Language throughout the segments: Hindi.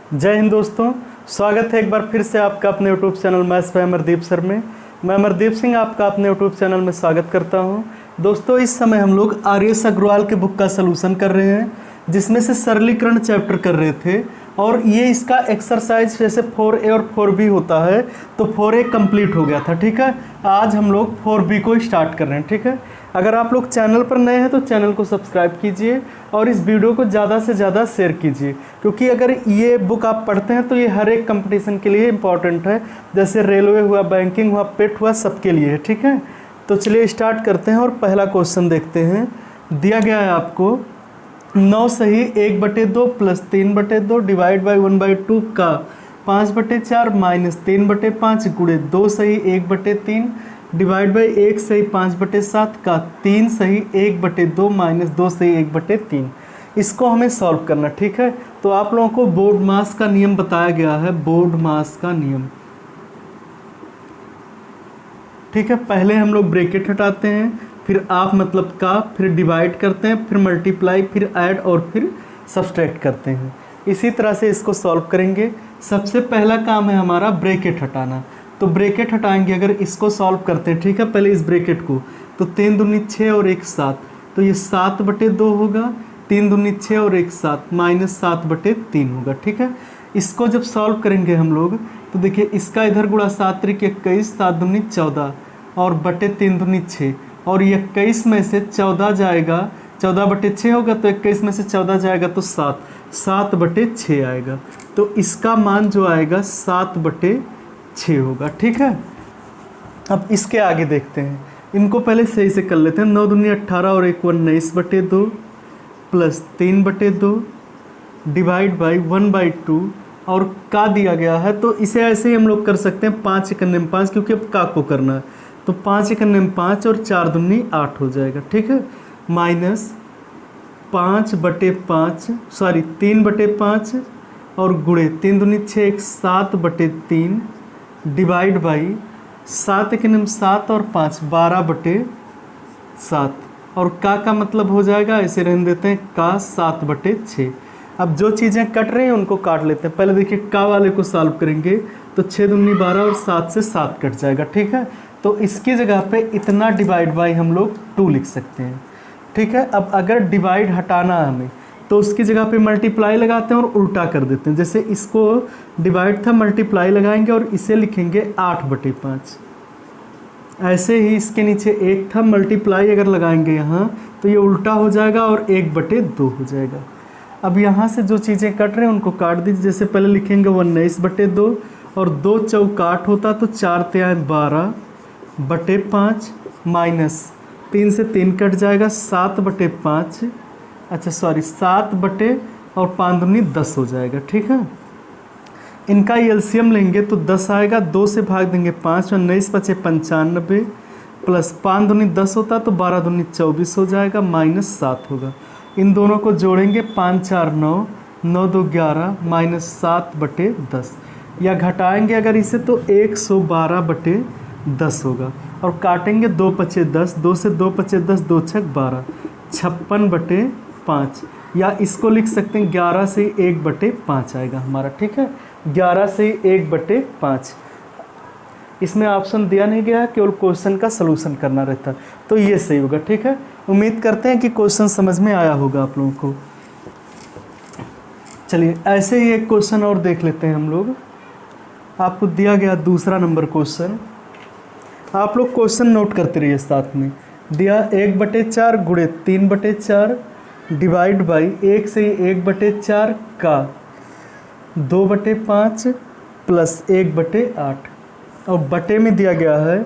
जय हिंद दोस्तों, स्वागत है एक बार फिर से आपका अपने YouTube channel maths by Amardeep sir में। मैं अमरदीप सिंह आपका अपने यूट्यूब चैनल में स्वागत करता हूं। दोस्तों, इस समय हम लोग आर.एस. अग्रवाल के बुक का सलूशन कर रहे हैं, जिसमें से सरलीकरण चैप्टर कर रहे थे। और ये इसका एक्सरसाइज जैसे 4A और 4B होता है, तो 4A कंप्लीट हो गया था। ठीक है, आज हम लोग 4B को स्टार्ट कर रहे हैं। ठीक है, अगर आप लोग चैनल पर नए हैं तो चैनल को सब्सक्राइब कीजिए और इस वीडियो को ज़्यादा से ज़्यादा शेयर कीजिए, क्योंकि अगर ये बुक आप पढ़ते हैं तो ये हर एक कंपटीशन के लिए इम्पॉर्टेंट है। जैसे रेलवे हुआ, बैंकिंग हुआ, पेट हुआ, सबके लिए है। ठीक है, तो चलिए स्टार्ट करते हैं और पहला क्वेश्चन देखते हैं। दिया गया है आपको 9 सही 1/2 प्लस 3/2 डिवाइड बाई 1/2 का 5/4 माइनस 3/5 गुणे 2 सही 1/3 डिवाइड बाई 1 सही 5/7 का 3 सही 1/2 माइनस 2 सही 1/3। इसको हमें सॉल्व करना। ठीक है, तो आप लोगों को बोर्ड मास का नियम बताया गया है, बोर्ड मास का नियम। ठीक है, पहले हम लोग ब्रैकेट हटाते हैं, फिर आप मतलब का, फिर डिवाइड करते हैं, फिर मल्टीप्लाई, फिर ऐड और फिर सब्सट्रैक्ट करते हैं। इसी तरह से इसको सॉल्व करेंगे। सबसे पहला काम है हमारा ब्रैकेट हटाना, तो ब्रैकेट हटाएंगे। अगर इसको सॉल्व करते हैं, ठीक है, पहले इस ब्रैकेट को, तो 3 दूनी 6 और 1 7, तो ये 7/2 होगा। 3 दूनी 6 और 1 7 माइनस 7/3 होगा। ठीक है, इसको जब सॉल्व करेंगे हम लोग, तो देखिए इसका इधर गुणा 7 × 21, 7 दूनी 14 और बटे 3 दूनी 6, और 21 में से 14 जाएगा, 14/6 होगा, तो 21 में से 14 जाएगा तो 7/6 आएगा। तो इसका मान जो आएगा 7/6 होगा। ठीक है, अब इसके आगे देखते हैं। इनको पहले सही से कर लेते हैं। 9 दूनी 18 और 1 19/2 प्लस 3/2 डिवाइड बाई 1/2 और का दिया गया है, तो इसे ऐसे ही हम लोग कर सकते हैं 5 × 5, क्योंकि अब का को करना है, तो 5 × 5 और 4 दूनी 8 हो जाएगा। ठीक है, माइनस 3/5 और गुणे 3 दूनी 6 7/3 डिवाइड बाई 7 × 7 और 5 12/7 और का मतलब हो जाएगा, ऐसे रहने देते हैं, का 7/6। अब जो चीज़ें कट रही हैं उनको काट लेते हैं। पहले देखिए का वाले को सॉल्व करेंगे, तो 6 दूनी 12 और 7 से 7 कट जाएगा। ठीक है, तो इसकी जगह पे इतना डिवाइड बाई हम लोग 2 लिख सकते हैं। ठीक है, अब अगर डिवाइड हटाना है हमें, तो उसकी जगह पे मल्टीप्लाई लगाते हैं और उल्टा कर देते हैं। जैसे इसको डिवाइड था, मल्टीप्लाई लगाएंगे और इसे लिखेंगे 8/5। ऐसे ही इसके नीचे 1 था, मल्टीप्लाई अगर लगाएंगे यहाँ, तो ये उल्टा हो जाएगा और 1/2 हो जाएगा। अब यहाँ से जो चीज़ें कट रहे हैं उनको काट दीजिए। जैसे पहले लिखेंगे 19/2 और 2 चौका 8 होता, तो 4 तिहाई 12/5 माइनस 3 से 3 कट जाएगा 7/5, अच्छा सॉरी 7 बटे और 5 दूनी 10 हो जाएगा। ठीक है, इनका एलसीएम लेंगे तो 10 आएगा, 2 से भाग देंगे 5 और 19 × 5 = 95 प्लस 5 दूनी 10 होता, तो 12 दूनी 24 हो जाएगा, माइनस 7 होगा। इन दोनों को जोड़ेंगे 5 4 9, 9 2 11 माइनस 7/10, या घटाएंगे अगर इसे तो 112/10 होगा। और काटेंगे 2 × 5 = 10, 2 से 2 × 5 = 10, 2 × 6 = 12, 56/5, या इसको लिख सकते हैं 11 से 1/5 आएगा हमारा। ठीक है, 11 से 1/5। इसमें ऑप्शन दिया नहीं गया है, केवल क्वेश्चन का सलूशन करना रहता, तो ये सही होगा। ठीक है, उम्मीद करते हैं कि क्वेश्चन समझ में आया होगा आप लोगों को। चलिए ऐसे ही एक क्वेश्चन और देख लेते हैं हम लोग। आपको दिया गया दूसरा नंबर क्वेश्चन, आप लोग क्वेश्चन नोट करते रहिए साथ में। दिया 1/4 गुणे 3/4 डिवाइड बाई 1 से 1/4 का 2/5 प्लस 1/8 और बटे में दिया गया है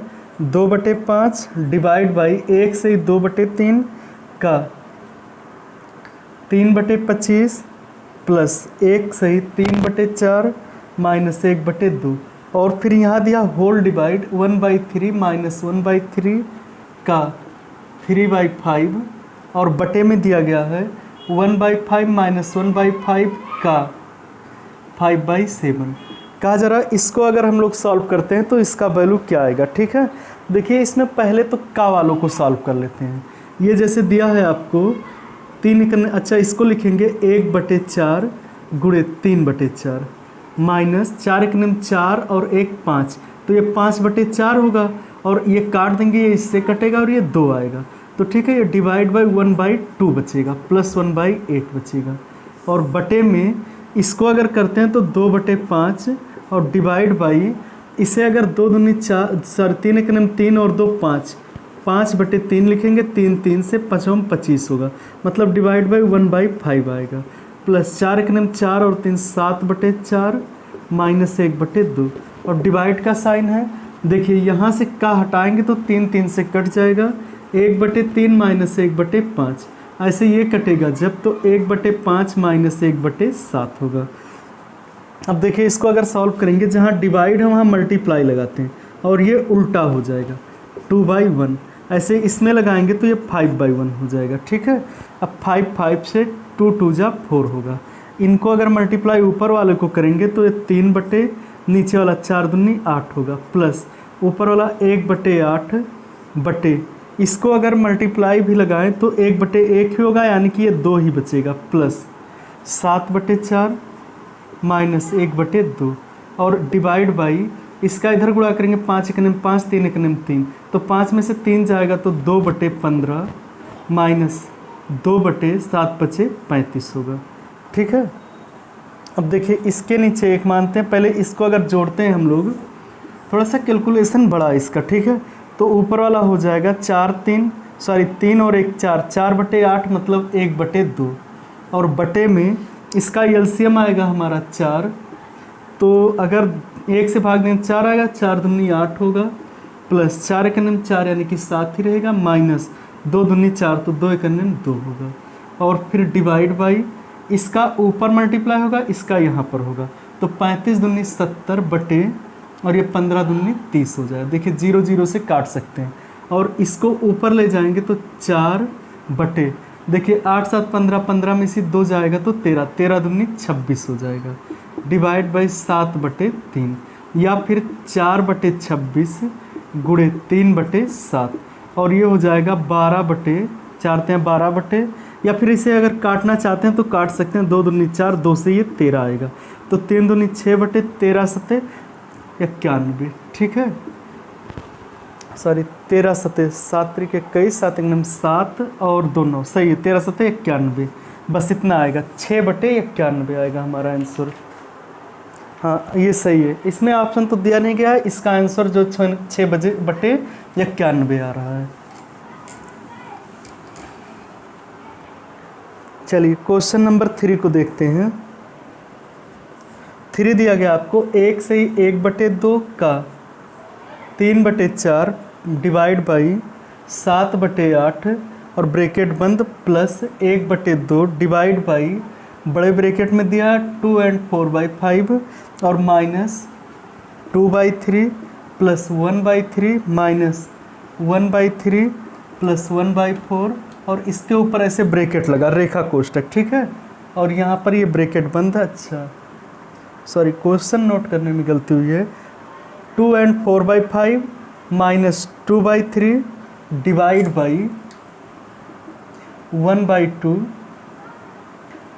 2/5 डिवाइड बाई 1 से 2/3 का 3/25 प्लस 1 सही 3/4 माइनस 1/2 और फिर यहाँ दिया होल डिवाइड 1/3 माइनस 1/3 का 3/5 और बटे में दिया गया है 1/5 माइनस 1/5 का 5/7। कहा जरा इसको अगर हम लोग सॉल्व करते हैं तो इसका वैल्यू क्या आएगा। ठीक है, देखिए इसमें पहले तो का वालों को सॉल्व कर लेते हैं। ये जैसे दिया है आपको 3 अच्छा इसको लिखेंगे 1/4 गुणे 3/4 माइनस 4 एक निम 4 और 1 5, तो ये 5/4 होगा और ये काट देंगे, ये इससे कटेगा और ये 2 आएगा। तो ठीक है, ये डिवाइड बाई 1/2 बचेगा प्लस 1/8 बचेगा। और बटे में इसको अगर करते हैं तो 2/5 और डिवाइड बाई, इसे अगर 2 दूनी 4 सॉरी 3 एक निम 3 और 2 5, 5/3 लिखेंगे, 3 3 से 5 25 होगा, मतलब डिवाइड बाई 1/5 आएगा। प्लस 4 एक निम 4 और 3 7/4 माइनस 1/2 और डिवाइड का साइन है। देखिए यहाँ से का हटाएंगे तो 3 3 से कट जाएगा, 1/3 माइनस 1/5 ऐसे ये कटेगा जब, तो 1/5 माइनस 1/7 होगा। अब देखिए इसको अगर सॉल्व करेंगे, जहाँ डिवाइड है वहाँ मल्टीप्लाई लगाते हैं और ये उल्टा हो जाएगा 2/1, ऐसे इसमें लगाएंगे तो ये 5/1 हो जाएगा। ठीक है, अब 5 से 2 2 जा 4 होगा। इनको अगर मल्टीप्लाई ऊपर वाले को करेंगे तो ये 3 बटे नीचे वाला 4 दूनी 8 होगा, प्लस ऊपर वाला 1/8 बटे, इसको अगर मल्टीप्लाई भी लगाएं तो 1/1 ही होगा, यानी कि ये 2 ही बचेगा, प्लस 7/4 माइनस 1/2 और डिवाइड बाई, इसका इधर गुणा करेंगे 5 एक निम 5 3 एक निम 3, तो 5 में से 3 जाएगा तो 2/15 माइनस 2/7/35 होगा। ठीक है, अब देखिए इसके नीचे एक मानते हैं, पहले इसको अगर जोड़ते हैं हम लोग, थोड़ा सा कैलकुलेशन बड़ा इसका। ठीक है, तो ऊपर वाला हो जाएगा 3 और 1 4, 4/8 मतलब 1/2 और बटे में इसका एलसीएम आएगा हमारा 4, तो अगर 1 से भाग दें 4 आएगा, 4 दूनी 8 होगा, प्लस 4 एक निम 4 यानी कि 7 ही रहेगा, माइनस 2 दूनी 4 तो 2 एक निम 2 होगा और फिर डिवाइड बाई, इसका ऊपर मल्टीप्लाई होगा, इसका यहाँ पर होगा, तो 35 दूनी 70 बटे और ये 15 दूनी 30 हो जाए। देखिए 0 0 से काट सकते हैं और इसको ऊपर ले जाएंगे तो 4 बटे, देखिए 8 7 15, 15 में से 2 जाएगा तो 13, 13 दूनी 26 हो जाएगा, डिवाइड बाई 7/3 या फिर 4/26 गुणे 3/7 और ये हो जाएगा 12 बटे, या फिर इसे अगर काटना चाहते हैं तो काट सकते हैं, 2 दूनी 4, 2 से ये 13 आएगा, तो 3 दूनी 6/13 सते 91। ठीक है, सॉरी 13 सते 7 तरीके 21, 7 एक नंबर 7 और 2 9, सही है, 13 सते 91, बस इतना आएगा, 6/91 आएगा हमारा आंसर। हाँ ये सही है, इसमें ऑप्शन तो दिया नहीं गया है, इसका आंसर जो 6/91 आ रहा है। चलिए क्वेश्चन नंबर 3 को देखते हैं। 3 दिया गया आपको, 1 से ही 1/2 का 3/4 डिवाइड बाई 7/8 और ब्रैकेट बंद प्लस 1/2 डिवाइड बाई, बड़े ब्रैकेट में दिया 2 और 4/5 और माइनस 2/3 प्लस 1/3 माइनस 1/3 प्लस 1/4 और इसके ऊपर ऐसे ब्रैकेट लगा, रेखा कोष्टक। ठीक है, और यहाँ पर ये ब्रैकेट बंद है। अच्छा सॉरी, क्वेश्चन नोट करने में गलती हुई है। 2 और 4/5 minus 2/3 divide by 1/2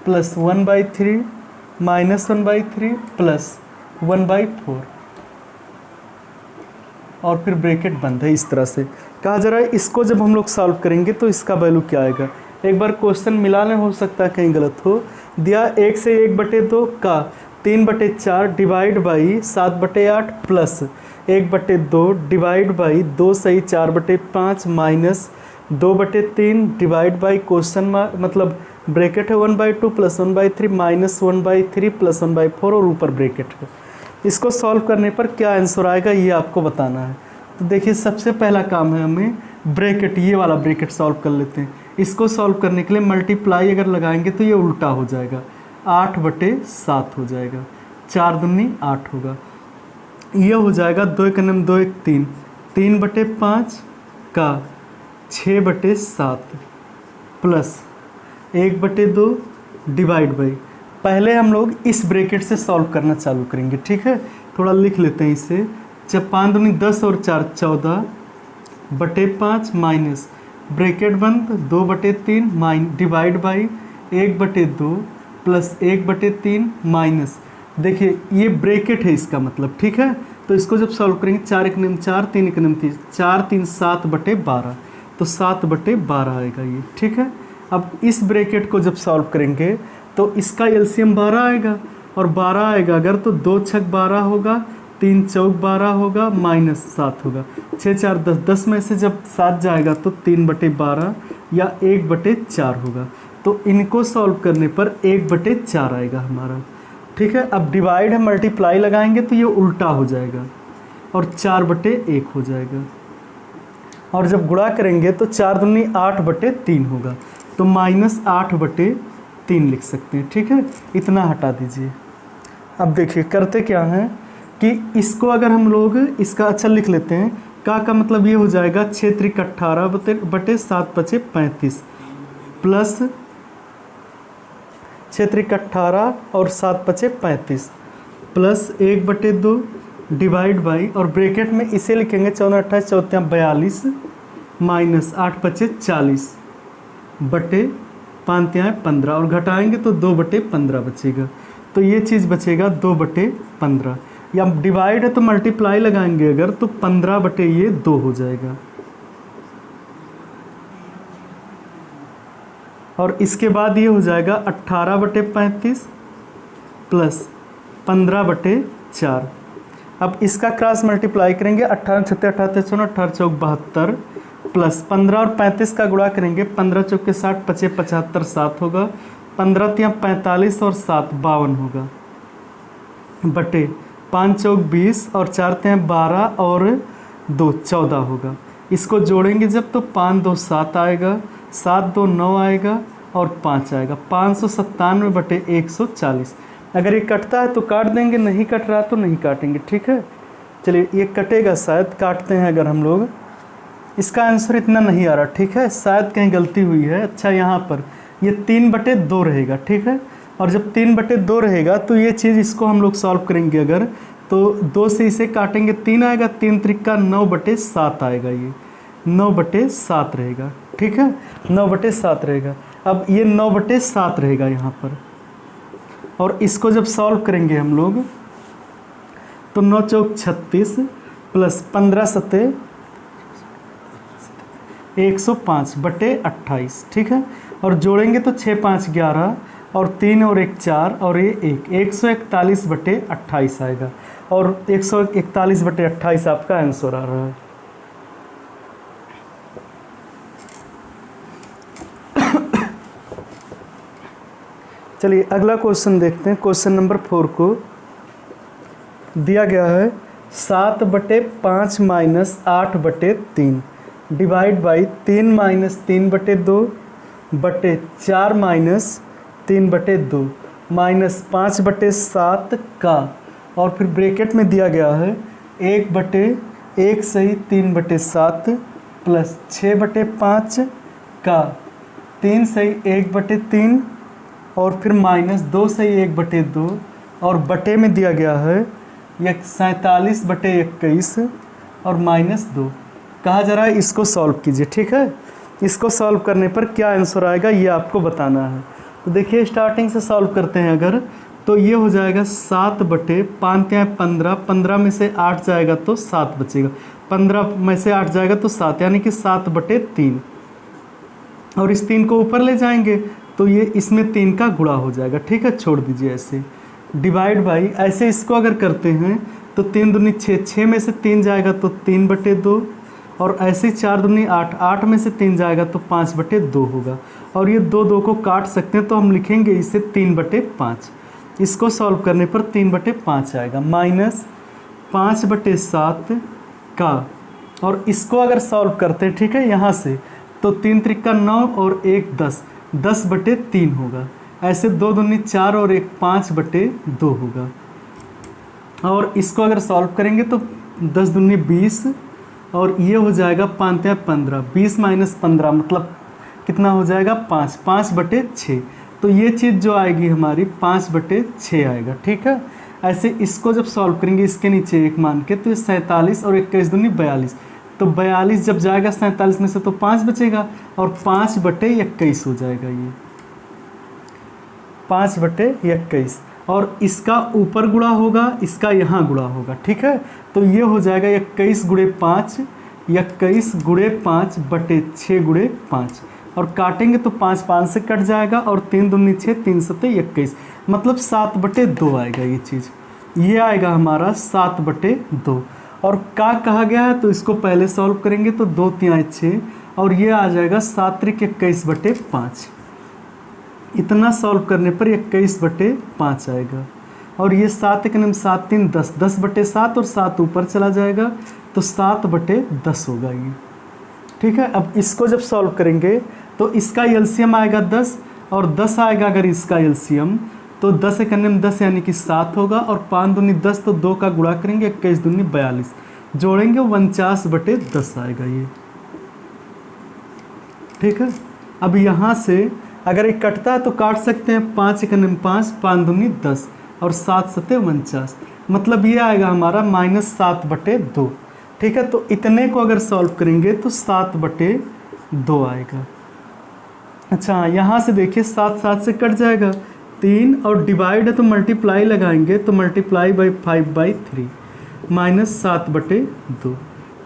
plus 1/3 minus 1/3 plus 1/4 और फिर ब्रैकेट बंद है। इस तरह से कहा जा रहा है, इसको जब हम लोग सॉल्व करेंगे तो इसका वैल्यू क्या आएगा। एक बार क्वेश्चन मिलाने, हो सकता है कहीं गलत हो। दिया 1 से 1/2 का 3/4 divide by 7/8 plus 1/2 divide by 2 सही 4/5 minus 2/3 divide by question mark मतलब ब्रैकेट है 1/2 प्लस 1/3 माइनस 1/3 प्लस 1/4 और ऊपर ब्रैकेट है। इसको सॉल्व करने पर क्या आंसर आएगा ये आपको बताना है। तो देखिए सबसे पहला काम है हमें ब्रैकेट, ये वाला ब्रैकेट सॉल्व कर लेते हैं। इसको सॉल्व करने के लिए मल्टीप्लाई अगर लगाएंगे तो ये उल्टा हो जाएगा, 8/7 हो जाएगा, 4 दूनी 8 होगा। ये हो जाएगा 2 एक 2 एक 3, 3/5 का 6/7 प्लस 1/2 डिवाइड बाई, पहले हम लोग इस ब्रैकेट से सॉल्व करना चालू करेंगे। ठीक है, थोड़ा लिख लेते हैं इसे। जब 5 दूनी 10 और 4 14/5 माइनस ब्रैकेट बंद 2/3 डिवाइड बाई 1/2 प्लस 1/3 माइनस, देखिए ये ब्रैकेट है इसका मतलब, ठीक है। तो इसको जब सॉल्व करेंगे 4 1 9 4 3 1 9 3 4 3 7/12, तो 7/12 आएगा ये, ठीक है। अब इस ब्रैकेट को जब सॉल्व करेंगे तो इसका एलसीएम 12 आएगा, और 12 आएगा अगर तो 2 छक 12 होगा, 3 चौक 12 होगा, माइनस 7 होगा, 6 4 10, 10 में से जब 7 जाएगा तो 3/12 या 1/4 होगा। तो इनको सॉल्व करने पर 1/4 आएगा हमारा, ठीक है। अब डिवाइड है, मल्टीप्लाई लगाएंगे तो ये उल्टा हो जाएगा और 4/1 हो जाएगा, और जब गुणा करेंगे तो 4 दूनी 8/3 होगा, तो -8/3 लिख सकते हैं, ठीक है। इतना हटा दीजिए। अब देखिए करते क्या हैं कि इसको अगर हम लोग इसका अच्छा लिख लेते हैं, का मतलब ये हो जाएगा 6 त्रिक 18/7 × 35 प्लस 6 त्रिक 18 और 7 × 35 प्लस 1/2 डिवाइड बाई, और ब्रैकेट में इसे लिखेंगे 14 28 14 42 माइनस 8 × 40 बटे 5 15, और घटाएंगे तो 2/15 बचेगा। तो ये चीज़ बचेगा 2/15, या डिवाइड है तो मल्टीप्लाई लगाएंगे अगर तो 15/2 हो जाएगा। और इसके बाद ये हो जाएगा 18/35 प्लस 15/4। अब इसका क्रॉस मल्टीप्लाई करेंगे, 18 छत्ते 78 54 18 चौक 72 प्लस 15 और 35 का गुणा करेंगे, 15 चौक 60 25 75 7 होगा, 15 तिया 45 और 7 52 होगा, बटे 5 चौक 20 और 4 तिया 12 और 2 14 होगा। इसको जोड़ेंगे जब तो 5 2 7 आएगा, 7 2 9 आएगा और 5 आएगा, 597/140। अगर ये कटता है तो काट देंगे, नहीं कट रहा तो नहीं काटेंगे, ठीक है। चलिए ये कटेगा शायद, काटते हैं अगर हम लोग। इसका आंसर इतना नहीं आ रहा, ठीक है, शायद कहीं गलती हुई है। अच्छा यहाँ पर ये 3/2 रहेगा, ठीक है। और जब 3/2 रहेगा तो ये चीज़ इसको हम लोग सॉल्व करेंगे अगर, तो 2 से इसे काटेंगे 3 आएगा, 3 त्रिका 9/7 आएगा, ये 9/7 रहेगा, ठीक है, 9/7 रहेगा। अब ये 9/7 रहेगा यहाँ पर, और इसको जब सॉल्व करेंगे हम लोग तो 9 चौक 36 प्लस 15 सत्ते 105/28, ठीक है। और जोड़ेंगे तो 6 5 11 और 3 और 1 4 और ये 141/28 आएगा, और 141/28 आपका आंसर आ रहा है। चलिए अगला क्वेश्चन देखते हैं। क्वेश्चन नंबर 4 को दिया गया है 7/5 माइनस 8/3 डिवाइड बाई 3 माइनस 3/2 बटे 4 माइनस 3/2 माइनस 5/7 का, और फिर ब्रैकेट में दिया गया है 1/1 सही 3/7 प्लस 6/5 का 3 सही 1/3 और फिर माइनस 2 सही 1/2, और बटे में दिया गया है 47/21 और -2। कहा जा रहा है इसको सॉल्व कीजिए, ठीक है। इसको सॉल्व करने पर क्या आंसर आएगा ये आपको बताना है। तो देखिए स्टार्टिंग से सॉल्व करते हैं अगर, तो ये हो जाएगा 7/5 15, 15 में से 8 जाएगा तो 7 बचेगा, 15 में से 8 जाएगा तो 7, यानी कि 7/3, और इस 3 को ऊपर ले जाएंगे तो ये इसमें 3 का गुणा हो जाएगा, ठीक है, छोड़ दीजिए ऐसे। डिवाइड बाई, ऐसे इसको अगर करते हैं तो 3 दूनी 6, 6 में से 3 जाएगा तो 3/2, और ऐसे 4 दूनी 8, 8 में से 3 जाएगा तो 5/2 होगा, और ये 2 को काट सकते हैं तो हम लिखेंगे इसे 3/5। इसको सॉल्व करने पर 3/5 आएगा, माइनस 5/7 का, और इसको अगर सॉल्व करते हैं, ठीक है, यहाँ से तो 3 त्रिका 9 और 1 10, 10/3 होगा। ऐसे 2 दूनी 4 और 1 5/2 होगा, और इसको अगर सॉल्व करेंगे तो 10 दूनी 20, और ये हो जाएगा 5 15, 20 माइनस 15 मतलब कितना हो जाएगा 5, 5/6। तो ये चीज़ जो आएगी हमारी 5/6 आएगा, ठीक है। ऐसे इसको जब सॉल्व करेंगे इसके नीचे 1 मान के, तो ये 47 और 21 दूनी 42, तो 42 जब जाएगा 47 में से तो 5 बचेगा, और 5/21 हो जाएगा ये। 5/21 और इसका ऊपर गुणा होगा, इसका यहाँ गुणा होगा, ठीक है। तो ये हो जाएगा 21 गुणे 5, 21 गुणे 5 बटे 6 गुणे 5 और काटेंगे तो 5 5 से कट जाएगा और 3 दूनी 6, 3 सत्ते 21, मतलब 7/2 आएगा ये चीज़। ये आएगा हमारा 7/2 और का कहा गया है तो इसको पहले सॉल्व करेंगे तो 2 3 6 और ये आ जाएगा 7 त्रिक 21/5। इतना सॉल्व करने पर 21/5 आएगा और ये 7 1 7 3 10, 10/7 और 7 ऊपर चला जाएगा तो 7/10 होगा ये, ठीक है। अब इसको जब सॉल्व करेंगे तो इसका एलसीएम आएगा 10 और 10 आएगा अगर इसका एलसीएम तो 10 1 10 यानी कि 7 होगा और 5 दूनी 10 तो 2 का गुणा करेंगे 21 दूनी 42, जोड़ेंगे 49/10 आएगा ये, ठीक है। अब यहाँ से अगर ये कटता है तो काट सकते हैं, 5 1 5, 5 दूनी 10 और 7 सत्ते 49, मतलब ये आएगा हमारा -7/2, ठीक है। तो इतने को अगर सॉल्व करेंगे तो 7/2 आएगा। अच्छा यहाँ से देखिए 7 7 से कट जाएगा, 3 और डिवाइड है तो मल्टीप्लाई लगाएंगे तो मल्टीप्लाई बाई 5/3 -7/2,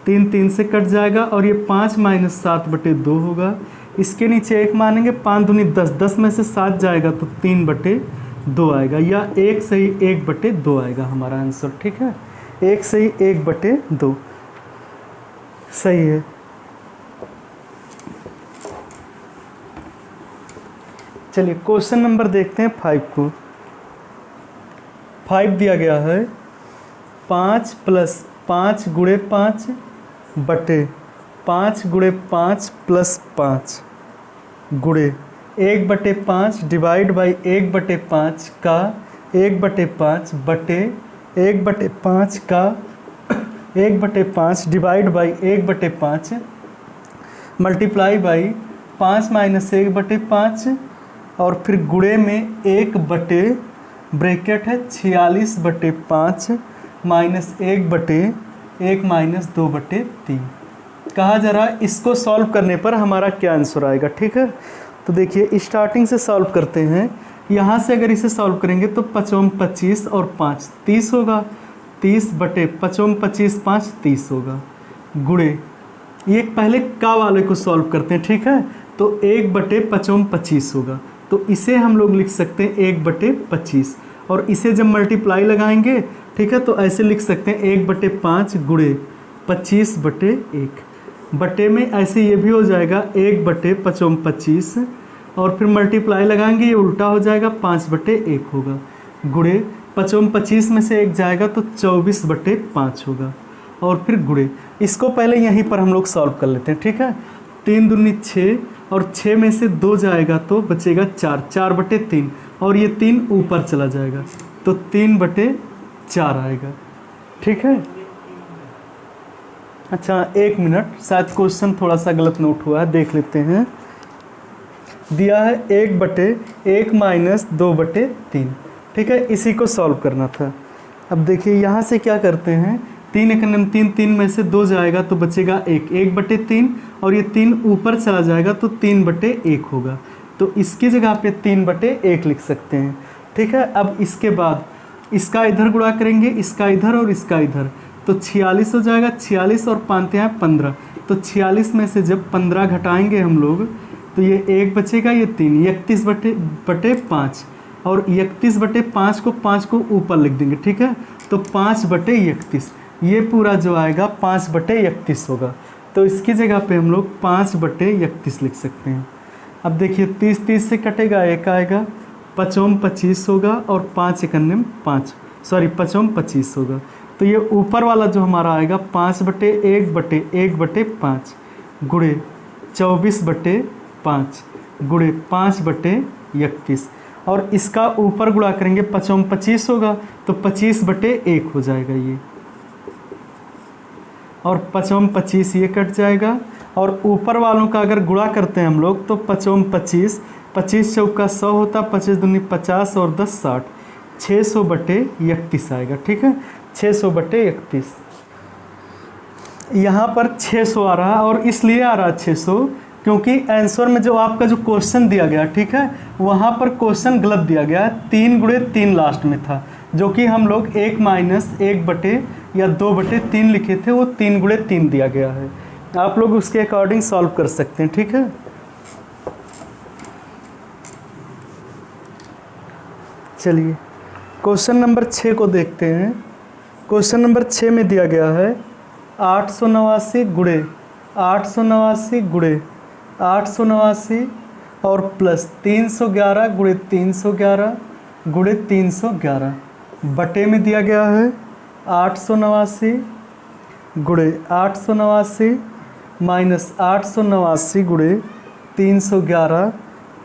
3 3 से कट जाएगा और ये 5 -7/2 होगा। इसके नीचे 1 मानेंगे, 5 दूनी 10, 10 में से 7 जाएगा तो 3/2 आएगा या 1 सही 1/2 आएगा हमारा आंसर, ठीक है। 1 सही 1/2 सही है। चलिए क्वेश्चन नंबर देखते हैं 5 को। 5 दिया गया है 5 + 5 गुणे 5 बटे 5 गुणे 5 + 5 गुणे 1/5 डिवाइड बाई 1/5 का 1/5 बटे 1/5 का 1/5 डिवाइड बाई 1/5 मल्टीप्लाई बाई 5 - 1/5 और फिर गुणे में 1 बटे ब्रैकेट है 46/5 -1/1 -2/3। कहा जा रहा है इसको सॉल्व करने पर हमारा क्या आंसर आएगा, ठीक है। तो देखिए स्टार्टिंग से सॉल्व करते हैं। यहाँ से अगर इसे सॉल्व करेंगे तो 5 25 और 5 30 होगा, 30/5 25 5 30 होगा गुणे ये पहले का वाले को सॉल्व करते हैं, ठीक है। तो 1/5 25 होगा तो इसे हम लोग लिख सकते हैं 1/25 और इसे जब मल्टीप्लाई लगाएंगे, ठीक है, तो ऐसे लिख सकते हैं 1/5 गुणे 25/1 बटे में ऐसे ये भी हो जाएगा 1/5 25 और फिर मल्टीप्लाई लगाएंगे ये उल्टा हो जाएगा 5/1 होगा गुणे 5 25 में से 1 जाएगा तो 24/5 होगा और फिर गुणे इसको पहले यहीं पर हम लोग सॉल्व कर लेते हैं, ठीक है। 3 दूनी 6 और 6 में से 2 जाएगा तो बचेगा 4, 4/3 और ये 3 ऊपर चला जाएगा तो 3/4 आएगा, ठीक है। अच्छा 1 मिनट, शायद क्वेश्चन थोड़ा सा गलत नोट हुआ है, देख लेते हैं। दिया है 1/1 - 2/3, ठीक है, इसी को सॉल्व करना था। अब देखिए यहाँ से क्या करते हैं, 3 1 3, 3 में से 2 जाएगा तो बचेगा 1, 1/3 और ये 3 ऊपर चला जाएगा तो 3/1 होगा तो इसकी जगह पे 3/1 लिख सकते हैं, ठीक है। अब इसके बाद इसका इधर गुणा करेंगे, इसका इधर और इसका इधर तो 46 हो जाएगा, 46 और 5 हैं 15 तो 46 में से जब 15 घटाएंगे हम लोग तो ये 1 बचेगा, ये 3, 31/5 और 31/5 को 5 को ऊपर लिख देंगे, ठीक है। तो 5/31 ये पूरा जो आएगा 5/31 होगा तो इसकी जगह पे हम लोग 5/31 लिख सकते हैं। अब देखिए 30 30 से कटेगा, 1 आएगा, 5 25 होगा और 5 1 5 सॉरी 5 25 होगा तो ये ऊपर वाला जो हमारा आएगा 5/1/1/5 गुणे 24/5 गुणे 5/31 और इसका ऊपर गुणा करेंगे 5 25 होगा तो 25/1 हो जाएगा ये और 5 25 ये कट जाएगा और ऊपर वालों का अगर गुणा करते हैं हम लोग तो 5 25 25 चौका 100 होता, 25 दूनी 50 और 10 60, 600/31 आएगा, ठीक है, 600/31। यहाँ पर 600 आ रहा है और इसलिए आ रहा है 600 क्योंकि आंसर में जो आपका जो क्वेश्चन दिया गया, ठीक है, वहाँ पर क्वेश्चन गलत दिया गया है, 3 गुणे 3 लास्ट में था, जो कि हम लोग 1 - 1 या 2/3 लिखे थे, वो 3 गुणे 3 दिया गया है। आप लोग उसके अकॉर्डिंग सॉल्व कर सकते हैं, ठीक है। चलिए क्वेश्चन नंबर 6 को देखते हैं। क्वेश्चन नंबर 6 में दिया गया है 889 गुणे 889 और प्लस 311 गुणे 311 गुणे 311 बटे में दिया गया है 889 गुणे 889 माइनस 889 गुणे 311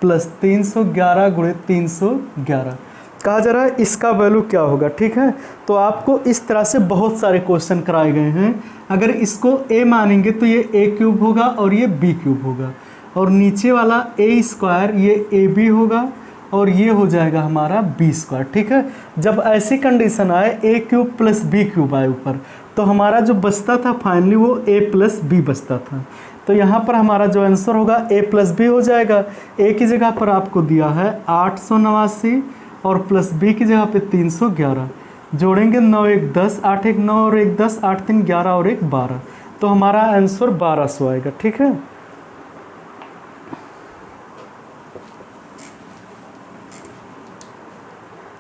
प्लस 311 गुणे 311। कहा जा रहा है इसका वैल्यू क्या होगा, ठीक है। तो आपको इस तरह से बहुत सारे क्वेश्चन कराए गए हैं। अगर इसको a मानेंगे तो ये a³ होगा और ये b³ होगा, और नीचे वाला a² ये ab होगा और ये हो जाएगा हमारा b², ठीक है। जब ऐसी कंडीशन आए a³ प्लस b³ आए ऊपर, तो हमारा जो बचता था फाइनली वो a प्लस b बचता था। तो यहाँ पर हमारा जो आंसर होगा a प्लस b हो जाएगा। a की जगह पर आपको दिया है 889 और प्लस b की जगह पे 311, जोड़ेंगे 9 × 1 = 10, 8 × 1 = 9 और 1 = 10, 8 × 3 = 11 और 1 = 12। तो हमारा आंसर 1200 आएगा, ठीक है।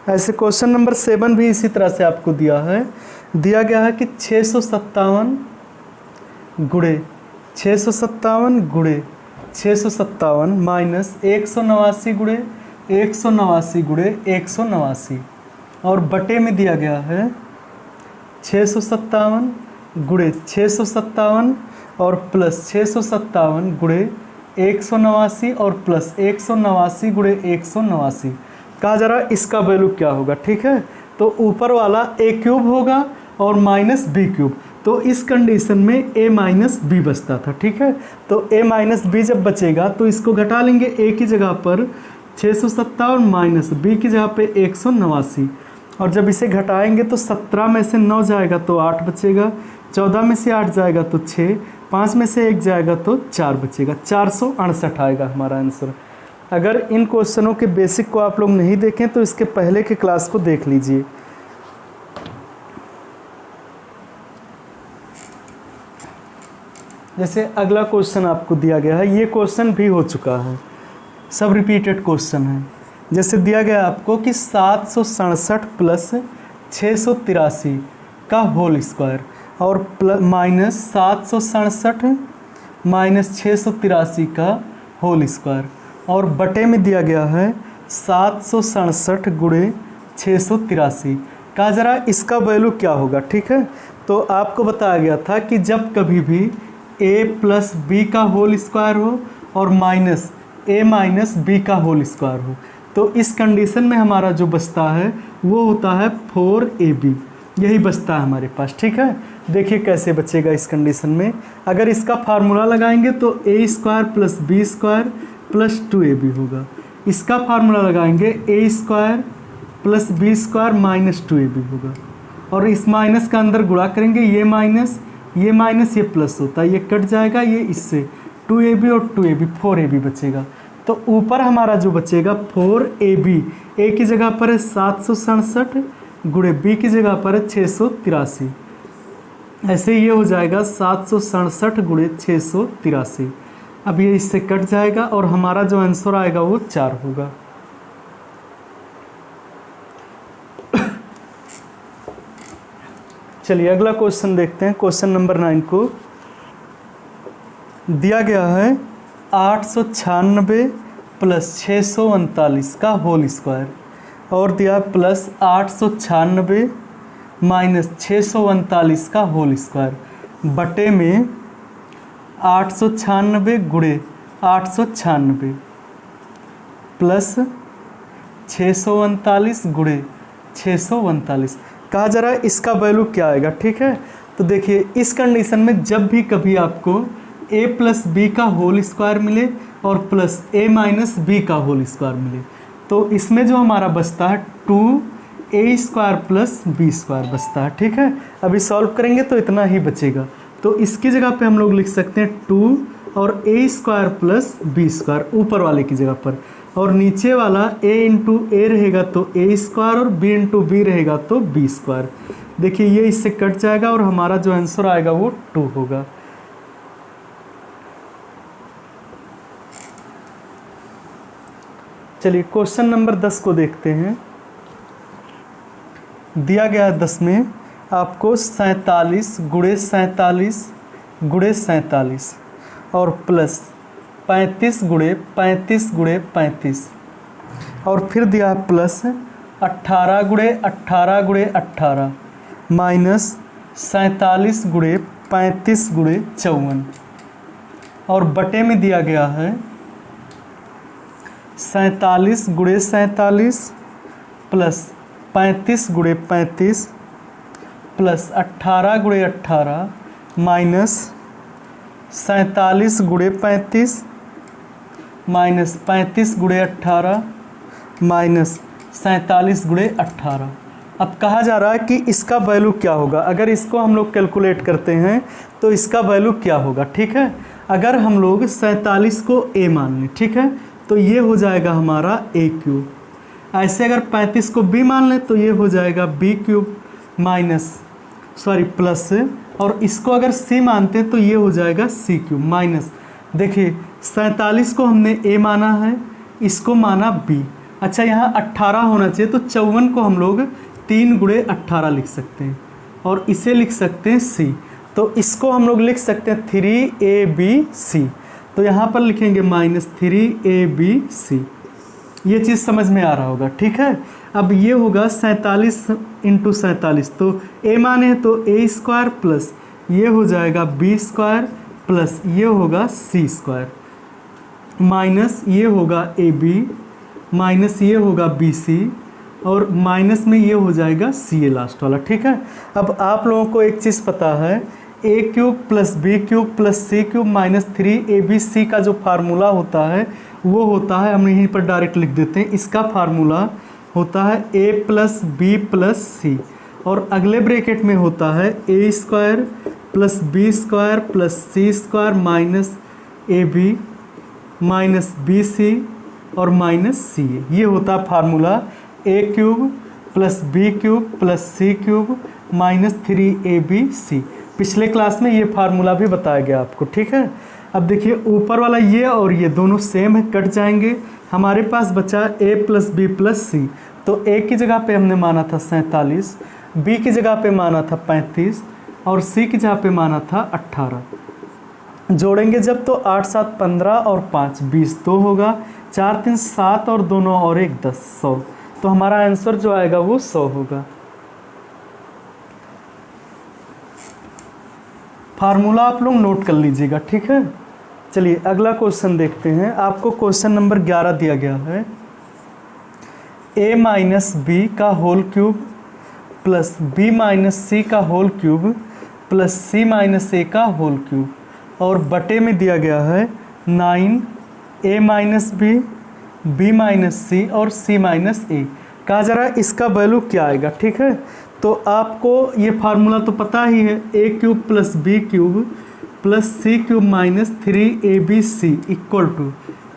ऐसे क्वेश्चन नंबर 7 भी इसी तरह से आपको दिया गया है कि 657 गुणे 657 माइनस 189 गुणे 189 और बटे में दिया गया है 657 गुणे 657 और प्लस 657 गुणे 189 और प्लस 189 गुणे 189। कहा जा रहा है इसका वैल्यू क्या होगा, ठीक है। तो ऊपर वाला a³ होगा और माइनस b³। तो इस कंडीशन में a माइनस b बचता था, ठीक है। तो a माइनस b जब बचेगा तो इसको घटा लेंगे, a की जगह पर 657 माइनस b की जगह पे 189, और जब इसे घटाएंगे तो 17 में से 9 जाएगा तो 8 बचेगा, 14 में से 8 जाएगा तो 6, 5 में से 1 जाएगा तो 4 बचेगा, 468 आएगा हमारा आंसर। अगर इन क्वेश्चनों के बेसिक को आप लोग नहीं देखें तो इसके पहले के क्लास को देख लीजिए। जैसे अगला क्वेश्चन आपको दिया गया है, ये क्वेश्चन भी हो चुका है, सब रिपीटेड क्वेश्चन है। जैसे दिया गया आपको कि 767 प्लस 683 का होल स्क्वायर और माइनस 767 माइनस 683 का होल स्क्वायर, और बटे में दिया गया है 767 गुणे 683। कहा जरा इसका वैल्यू क्या होगा, ठीक है। तो आपको बताया गया था कि जब कभी भी a प्लस b का होल स्क्वायर हो और माइनस a माइनस b का होल स्क्वायर हो, तो इस कंडीशन में हमारा जो बचता है वो होता है 4ab, यही बचता है हमारे पास, ठीक है। देखिए कैसे बचेगा इस कंडीशन में। अगर इसका फार्मूला लगाएंगे तो a² plus b² plus 2ab होगा। इसका फार्मूला लगाएंगे a² plus b² minus 2ab होगा, और इस माइनस का अंदर गुणा करेंगे, ये माइनस ये प्लस होता है, ये कट जाएगा, ये इससे 2ab और 2ab 4ab बचेगा। तो ऊपर हमारा जो बचेगा 4ab, a की जगह पर है 767 गुणे b की जगह पर है 683, ऐसे ये हो जाएगा 767 गुणे 683। अब ये इससे कट जाएगा और हमारा जो आंसर आएगा वो 4 होगा। चलिए अगला क्वेश्चन देखते हैं। क्वेश्चन नंबर 9 को दिया गया है 896 प्लस 639 का होल स्क्वायर, और दिया प्लस 896 माइनस 639 का होल स्क्वायर, बटे में 896 गुणे 896 प्लस 639 गुणे 639। कहा जा रहा है इसका वैल्यू क्या आएगा, ठीक है। तो देखिए इस कंडीशन में जब भी कभी आपको a प्लस बी का होल स्क्वायर मिले और प्लस a माइनस बी का होल स्क्वायर मिले, तो इसमें जो हमारा बचता है 2a² प्लस b² बचता है, ठीक है। अभी सॉल्व करेंगे तो इतना ही बचेगा। तो इसकी जगह पे हम लोग लिख सकते हैं 2 और ए स्क्वायर प्लस बी स्क्वायर ऊपर वाले की जगह पर, और नीचे वाला a इंटू ए रहेगा तो ए स्क्वायर और b इंटू बी रहेगा तो बी स्क्वायर। देखिए ये इससे कट जाएगा और हमारा जो आंसर आएगा वो 2 होगा। चलिए क्वेश्चन नंबर 10 को देखते हैं। दिया गया 10 में आपको 47 गुणे 47 गुणे 47 और प्लस 35 गुणे 35 गुणे 35 और फिर दिया है प्लस 18 गुणे 18 गुणे 18 माइनस 47 गुणे 35 गुणे 54 और बटे में दिया गया है 47 गुणे 47 प्लस 35 गुणे 35 प्लस 18 गुणे 18 माइनस 47 गुणे 35 माइनस 35 गुणे 18 माइनस 47 गुणे 18। अब कहा जा रहा है कि इसका वैल्यू क्या होगा। अगर इसको हम लोग कैलकुलेट करते हैं तो इसका वैल्यू क्या होगा। ठीक है, अगर हम लोग 47 को a मान लें, ठीक है, तो ये हो जाएगा हमारा a क्यूब। ऐसे अगर 35 को b मान लें तो ये हो जाएगा b क्यूब माइनस प्लस, और इसको अगर c मानते हैं तो ये हो जाएगा c क्यूब माइनस। देखिए 47 को हमने a माना है, इसको माना b। अच्छा यहाँ 18 होना चाहिए तो 54 को हम लोग 3 गुणे 18 लिख सकते हैं और इसे लिख सकते हैं c। तो इसको हम लोग लिख सकते हैं 3abc। तो यहाँ पर लिखेंगे माइनस 3abc। ये चीज़ समझ में आ रहा होगा। ठीक है, अब ये होगा 47 इंटू 47, तो a माने हैं तो a स्क्वायर प्लस ये हो जाएगा b स्क्वायर प्लस ये होगा c स्क्वायर माइनस ये होगा ab माइनस ये होगा bc और माइनस में ये हो जाएगा ca लास्ट वाला। ठीक है, अब आप लोगों को एक चीज़ पता है a cube plus B cube plus c cube minus 3abc का जो फार्मूला होता है वो होता है, हम यहीं पर डायरेक्ट लिख देते हैं, इसका फार्मूला होता है a plus B plus C और अगले ब्रैकेट में होता है a square plus B square plus C square minus A B minus B C और माइनस सी। ये होता है formula a cube plus B cube plus C cube minus 3abc। पिछले क्लास में ये फार्मूला भी बताया गया आपको। ठीक है, अब देखिए ऊपर वाला ये और ये दोनों सेम है, कट जाएंगे। हमारे पास बचा a प्लस बी प्लस सी, तो a की जगह पे हमने माना था 47, b की जगह पे माना था 35 और c की जगह पे माना था 18। जोड़ेंगे जब तो 8 7 15 और 5 20 2 होगा, 4 3 7 और 2 9 और 1 10 100। तो हमारा आंसर जो आएगा वो 100 होगा। फार्मूला आप लोग नोट कर लीजिएगा। ठीक है, चलिए अगला क्वेश्चन देखते हैं। आपको क्वेश्चन नंबर 11 दिया गया है a माइनस बी का whole cube plus b minus C का whole cube plus c minus a का होल क्यूब और बटे में दिया गया है 9 a minus B b minus C और c माइनस a। कहा जा रहा है इसका वैल्यू क्या आएगा। ठीक है, तो आपको ये फार्मूला तो पता ही है, a cube plus B cube plus C cube minus 3abc equal to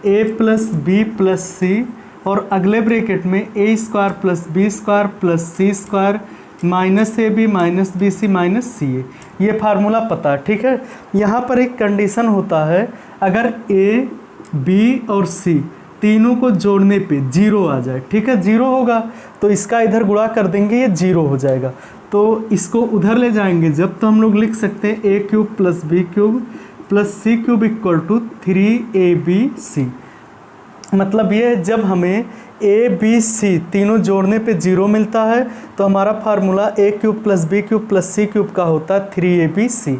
a plus B plus C और अगले ब्रैकेट में a square plus B square plus C square minus A B minus B C minus C A. ये फार्मूला पता है। ठीक है, यहाँ पर एक कंडीशन होता है, अगर a b और c तीनों को जोड़ने पे 0 आ जाए, ठीक है, 0 होगा तो इसका इधर गुणा कर देंगे, ये 0 हो जाएगा। तो इसको उधर ले जाएंगे जब, तो हम लोग लिख सकते हैं a cube plus B cube plus C cube equal to 3abc। मतलब ये जब हमें a b c तीनों जोड़ने पे 0 मिलता है तो हमारा formula a cube plus B cube plus C cube का होता है 3abc।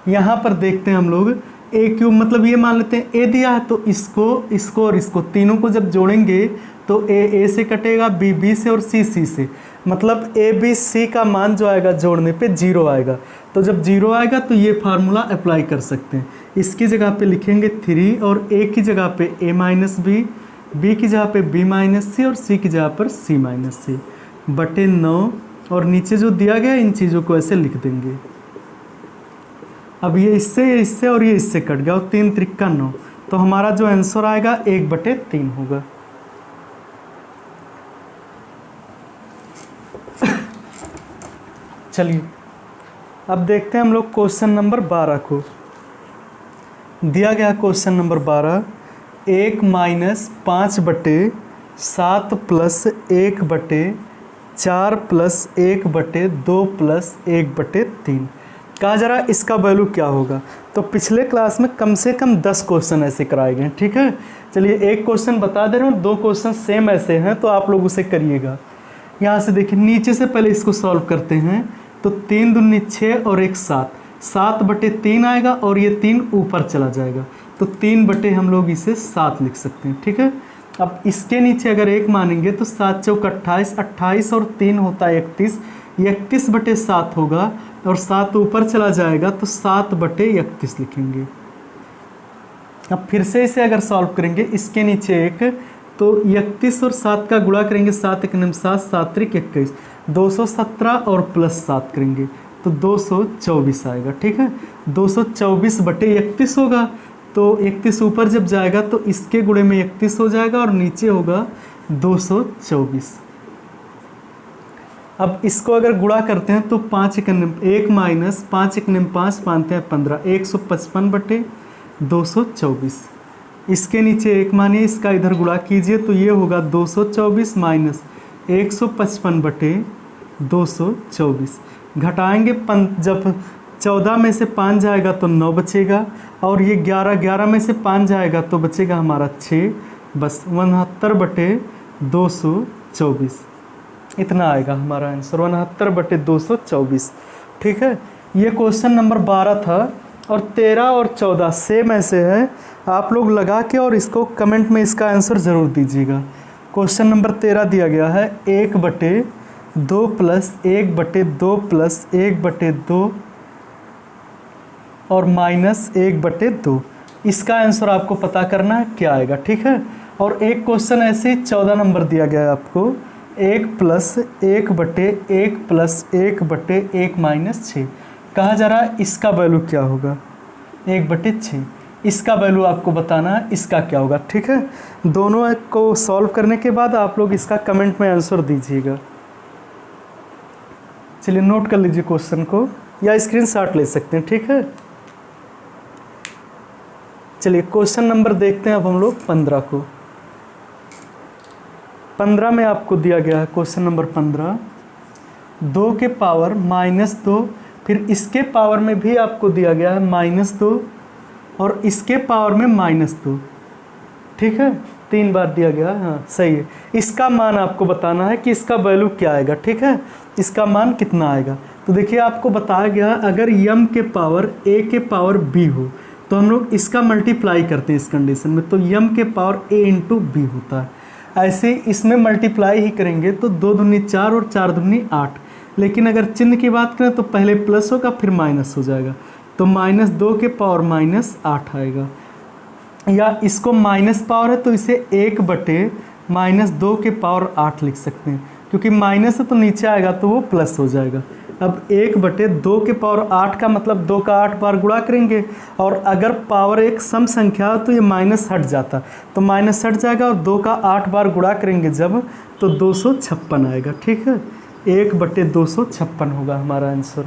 यहाँ पर देखते हैं हम लोग a क्यूब, मतलब ये मान लेते हैं a दिया है तो इसको और इसको तीनों को जब जोड़ेंगे तो a से कटेगा, b से और c से, मतलब a b c का मान जो आएगा जोड़ने पे 0 आएगा। तो जब 0 आएगा तो ये फार्मूला अप्लाई कर सकते हैं। इसकी जगह पे लिखेंगे 3 और a की जगह पे a माइनस बी, b की जगह पे b माइनस सी और c की जगह पर c माइनस सी बटे 9 और नीचे जो दिया गया इन चीज़ों को ऐसे लिख देंगे। अब ये इससे और ये इससे कट गया और 3 त्रिक्का 9, तो हमारा जो आंसर आएगा 1/3 होगा। चलिए अब देखते हैं हम लोग क्वेश्चन नंबर 12 को। दिया गया क्वेश्चन नंबर 12, 1 - 5/7 + 1/4 + 1/2 + 1/3। कहा जा रहा है इसका वैल्यू क्या होगा। तो पिछले क्लास में कम से कम 10 क्वेश्चन ऐसे कराए गए हैं, ठीक है। चलिए एक क्वेश्चन बता दे रहा हूँ, 2 क्वेश्चन सेम ऐसे हैं, तो आप लोग उसे करिएगा। यहाँ से देखिए नीचे से पहले इसको सॉल्व करते हैं। तो 3 दूनी 6 और 1 7, 7/3 आएगा और ये 3 ऊपर चला जाएगा, तो 3 हम लोग इसे 7 लिख सकते हैं, ठीक है। अब इसके नीचे अगर 1 मानेंगे तो 7 चौक 28, 28 और 3 होता है 31, 31/7 होगा और 7 ऊपर चला जाएगा तो 7/31 लिखेंगे। अब फिर से इसे अगर सॉल्व करेंगे, इसके नीचे 1, तो 31 और 7 का गुणा करेंगे, 7 × 9 7, 7 × 21, 217 और +7 करेंगे तो 224 आएगा, ठीक है। 224/31 होगा, तो 31 ऊपर जब जाएगा तो इसके गुणे में 31 हो जाएगा और नीचे होगा 224। अब इसको अगर गुणा करते हैं तो 5 × 1 - 5 × 5 पानते हैं 15, 155/224। इसके नीचे 1 मानिए, इसका इधर गुणा कीजिए तो ये होगा 224 - 155/224। घटाएंगे जब 14 में से 5 जाएगा तो 9 बचेगा और ये 11 में से 5 जाएगा तो बचेगा हमारा 6, बस 69/224। इतना आएगा हमारा आंसर, 69/224, ठीक है। ये क्वेश्चन नंबर 12 था और 13 और 14 सेम ऐसे हैं। आप लोग लगा के और इसको कमेंट में इसका आंसर ज़रूर दीजिएगा। क्वेश्चन नंबर 13 दिया गया है 1/2 + 1/2 + 1/2 और -1/2। इसका आंसर आपको पता करना है क्या आएगा, ठीक है। और एक क्वेश्चन ऐसे ही 14 नंबर दिया गया है आपको, 1 + 1/1 + 1/1 - 6। कहा जा रहा है इसका वैल्यू क्या होगा, 1/6। इसका वैल्यू आपको बताना है इसका क्या होगा, ठीक है। दोनों को सॉल्व करने के बाद आप लोग इसका कमेंट में आंसर दीजिएगा। चलिए नोट कर लीजिए क्वेश्चन को या स्क्रीनशॉट ले सकते हैं, ठीक है। चलिए क्वेश्चन नंबर देखते हैं अब हम लोग 15 को। 15 में आपको दिया गया है क्वेश्चन नंबर 15, 2 के पावर -2, फिर इसके पावर में भी आपको दिया गया है -2 और इसके पावर में -2, ठीक है। 3 बार दिया गया है, हाँ सही है। इसका मान आपको बताना है कि इसका वैल्यू क्या आएगा, ठीक है। इसका मान कितना आएगा, तो देखिए आपको बताया गया अगर m के पावर a के पावर b हो तो हम लोग इसका मल्टीप्लाई करते हैं इस कंडीशन में, तो m के पावर a × b होता है। ऐसे इसमें मल्टीप्लाई ही करेंगे तो 2 दूनी 4 और 4 दूनी 8, लेकिन अगर चिन्ह की बात करें तो पहले प्लस होगा फिर माइनस हो जाएगा, तो -2 के पावर -8 आएगा। या इसको माइनस पावर है तो इसे 1/-2 के पावर 8 लिख सकते हैं, क्योंकि माइनस है तो नीचे आएगा तो वो प्लस हो जाएगा। अब 1/2 के पावर 8 का मतलब 2 का 8 बार गुणा करेंगे, और अगर पावर एक सम संख्या हो तो ये माइनस हट जाता, तो माइनस हट जाएगा और 2 का 8 बार गुणा करेंगे जब तो 256 आएगा, ठीक है। 1/256 होगा हमारा आंसर।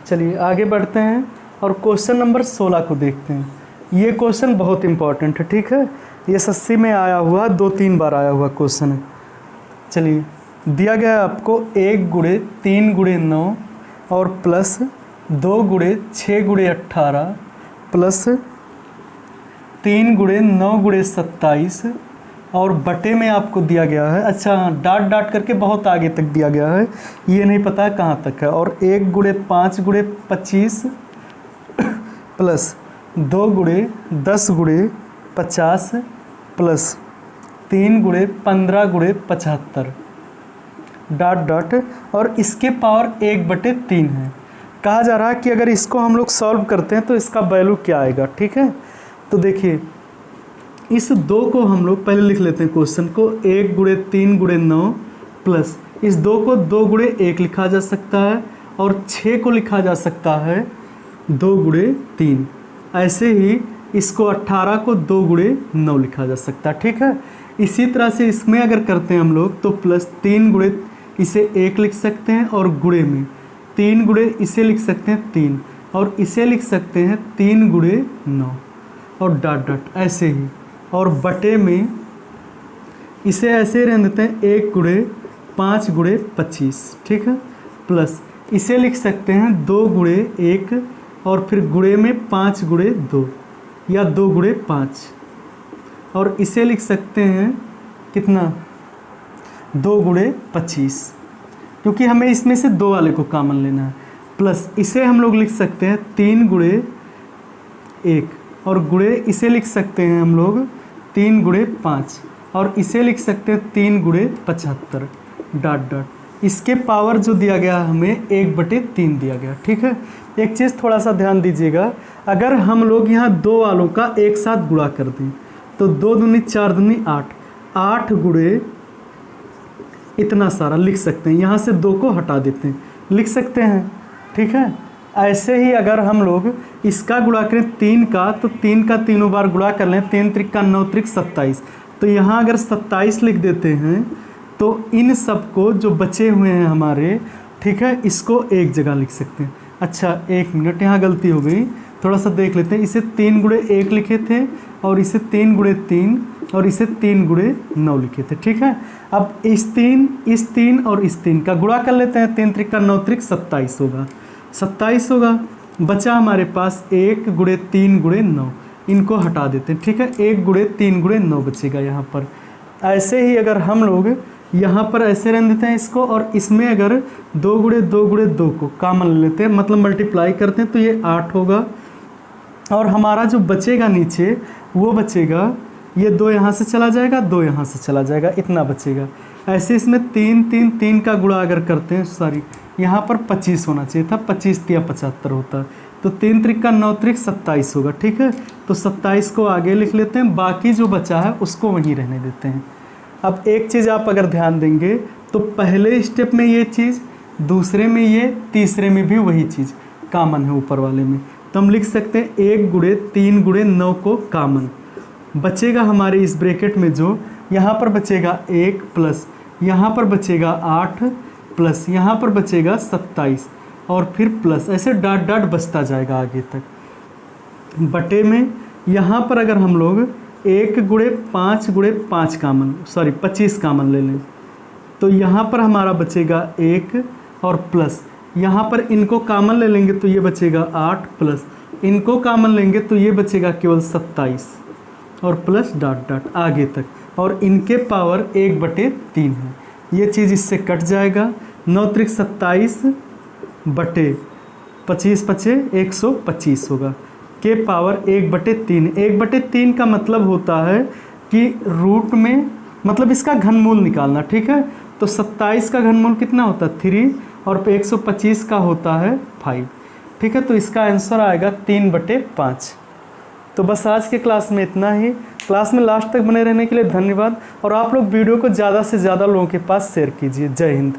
चलिए आगे बढ़ते हैं और क्वेश्चन नंबर 16 को देखते हैं। ये क्वेश्चन बहुत इंपॉर्टेंट है, ठीक है। ये SSC में आया हुआ 2-3 बार आया हुआ क्वेश्चन है। चलिए दिया गया है आपको 1 × 3 × 9 और प्लस 2 × 6 × 18 प्लस 3 × 9 × 27 और बटे में आपको दिया गया है, अच्छा डाट डाट करके बहुत आगे तक दिया गया है, ये नहीं पता कहाँ तक है, और 1 × 5 × 25 प्लस 2 × 10 × 50 प्लस 3 × 15 × 75 डाट डाट, और इसके पावर 1/3 है। कहा जा रहा है कि अगर इसको हम लोग सॉल्व करते हैं तो इसका वैल्यू क्या आएगा, ठीक है। तो देखिए इस 2 को हम लोग पहले लिख लेते हैं क्वेश्चन को, 1 × 3 × 9 प्लस इस 2 को 2 गुणे 1 लिखा जा सकता है और 6 को लिखा जा सकता है 2 गुणे 3। ऐसे ही इसको 18 को 2 गुणे 9 लिखा जा सकता है। ठीक है, इसी तरह से इसमें अगर करते हैं हम लोग तो प्लस 3 गुणे इसे 1 लिख सकते हैं और गुणे में 3 गुणे इसे लिख सकते हैं 3 और इसे लिख सकते हैं 3 गुणे 9 और डॉट डॉट ऐसे ही। और बटे में इसे ऐसे रहने देते हैं 1 गुणे 5 गुणे 25। ठीक है, प्लस इसे लिख सकते हैं 2 गुणे 1 और फिर गुणे में 5 गुणे 2 या 2 गुणे 5 और इसे लिख सकते हैं कितना 2 गुणे 25, क्योंकि हमें इसमें से 2 वाले को कॉमन लेना है। प्लस इसे हम लोग लिख सकते हैं 3 गुणे 1 और गुणे इसे लिख सकते हैं हम लोग 3 गुणे 5 और इसे लिख सकते हैं 3 गुणे 75 डॉट डॉट। इसके पावर जो दिया गया हमें 1/3 दिया गया। ठीक है, एक चीज़ थोड़ा सा ध्यान दीजिएगा, अगर हम लोग यहाँ 2 वालों का एक साथ गुणा कर दें तो 2 दूनी 4 दूनी 8, 8 गुणे इतना सारा लिख सकते हैं। यहाँ से 2 को हटा देते हैं, लिख सकते हैं। ठीक है, ऐसे ही अगर हम लोग इसका गुणा करें 3 का तो 3 का तीनों बार गुणा कर लें, 3 त्रिक का 9 त्रिक 27, तो यहाँ अगर 27 लिख देते हैं तो इन सब को जो बचे हुए हैं हमारे, ठीक है, इसको एक जगह लिख सकते हैं। अच्छा 1 मिनट, यहाँ गलती हो गई, थोड़ा सा देख लेते हैं। इसे 3 गुणे 1 लिखे थे और इसे 3 गुणे 3 और इसे 3 गुणे 9 लिखे थे। ठीक है, अब इस 3 और इस 3 का गुणा कर लेते हैं। 3 त्रिक का 9 त्रिक 27 होगा, 27 होगा। बचा हमारे पास 1 गुणे 3 गुणे 9, इनको हटा देते हैं। ठीक है, 1 गुणे 3 गुणे 9 बचेगा यहाँ पर। ऐसे ही अगर हम लोग यहाँ पर ऐसे रहने देते हैं इसको और इसमें अगर 2 गुणे 2 गुणे 2 को कॉमन ले लेते हैं, मतलब मल्टीप्लाई करते हैं, तो ये 8 होगा और हमारा जो बचेगा नीचे वो बचेगा, ये 2 यहाँ से चला जाएगा, 2 यहाँ से चला जाएगा, इतना बचेगा। ऐसे इसमें 3 का गुणा अगर करते हैं, सॉरी यहाँ पर 25 होना चाहिए था, 25 या 75 होता, तो 3 त्रिक का 9 त्रिक 27 होगा। ठीक है, तो 27 को आगे लिख लेते हैं, बाकी जो बचा है उसको वहीं रहने देते हैं। अब एक चीज़ आप अगर ध्यान देंगे तो पहले स्टेप में ये चीज़, दूसरे में ये, तीसरे में भी वही चीज़ कॉमन है ऊपर वाले में, तो हम लिख सकते हैं 1 गुणे 3 गुणे 9 को कॉमन बचेगा हमारे इस ब्रैकेट में। जो यहाँ पर बचेगा 1 प्लस यहाँ पर बचेगा 8 प्लस यहाँ पर बचेगा 27 और फिर प्लस, ऐसे डॉट डॉट बचता जाएगा आगे तक। बटे में यहाँ पर अगर हम लोग 1 गुणे 5 गुणे 5 कामन, सॉरी 25 कामन ले लें, तो यहाँ पर हमारा बचेगा 1 और प्लस यहाँ पर इनको कामन ले लेंगे तो ये बचेगा 8 प्लस इनको कामन लेंगे तो ये बचेगा केवल 27 और प्लस डॉट डॉट आगे तक, और इनके पावर 1/3 है। ये चीज़ इससे कट जाएगा। 9 त्रिक 27 बटे 25 पचे 125 होगा, के पावर 1/3। 1/3 का मतलब होता है कि रूट में, मतलब इसका घनमूल निकालना। ठीक है, तो 27 का घनमूल कितना होता है 3 और 125 का होता है 5। ठीक है, तो इसका आंसर आएगा 3/5। तो बस आज के क्लास में इतना ही। क्लास में लास्ट तक बने रहने के लिए धन्यवाद, और आप लोग वीडियो को ज़्यादा से ज़्यादा लोगों के पास शेयर कीजिए। जय हिंद।